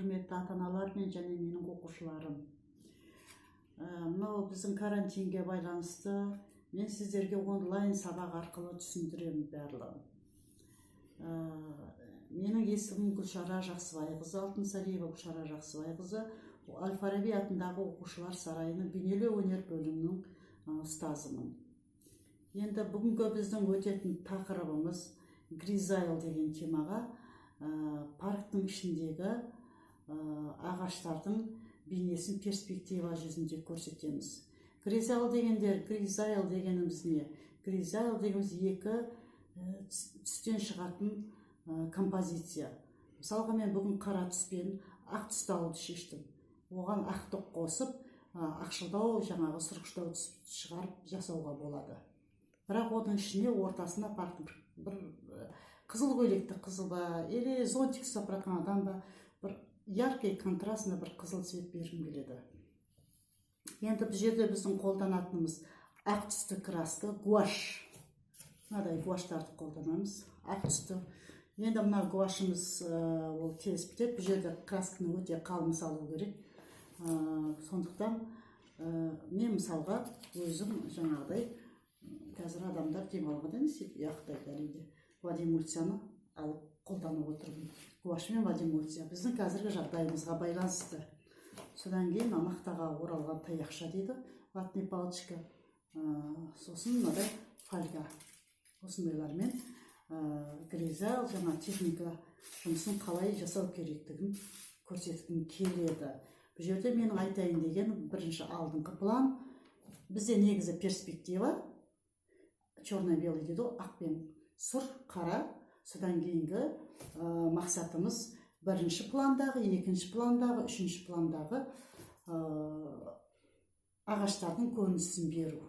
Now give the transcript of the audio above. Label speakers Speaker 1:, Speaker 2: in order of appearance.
Speaker 1: құрметті ата-аналар мен және менің оқушыларым. Мынау біздің карантинге байланысты мен сіздерге онлайн сабақ арқылы түсіндіремін барлығын. Менің есімім Гүлшара Жақсыбайқызы, Алтынсариева Гүлшара Жақсыбайқызы, Әл-Фараби атындағы оқушылар сарайының бейнелеу өнер бөлімінің ұстазымын. Енді бүгінгі біздің өтетін тақырыбымыз Гризайл деген темаға парктың ішіндегі ағаштардың бейнесін перспектива жүзінде көрсетеміз. Гризайл дегеніміз не? Гризайл дегеніміз екі түстен шығатын композиция. Мысалға мен бүгін қара түспен ақ түсті алуды шештім. Оған ақтық қосып, ақшылдау, жаңағы сұрғыштау түс шығарып жасауға болады. Бірақ оның ішіне ортасына бір қызыл көйлекті қызыл ба, или зонтик ұстап жатқан адам ба, бір яркий контрастный бір қызыл цвет бергім келеді. Енді бұл жерде біздің қолданатынымыз ақ түсті краска, гуаш. Мынадай гуаштарды қолданамыз, ақ түсті. Енді мына гуашымыз ол тез бітеді. Бұл жерде красканы өте қалың салу керек. Сондықтан мен мысалға өзім жаңағыдай қазір адамдар демалғанда яқтайды әлемде водимульцияны алып қолданып отырмын. Гуаш мен водимульция біздің қазіргі жағдайымызға байланысты. Содан кейін мақтаға оралған таяқша дейді, ватный палочка, сосын мынадай фольга. Осындайлармен Гризайл жаңа техника жұмысын қалай жасау керектігін көрсеткім келеді. Бұл жерде менің айтайын деген бірінші алдыңғы план. Бізде негізі перспектива, черно-белый дейді, ақ пен сұр, қара. Содан кейінгі мақсатымыз бірінші пландағы, екінші пландағы, үшінші пландағы ағаштардың көрінісін беру.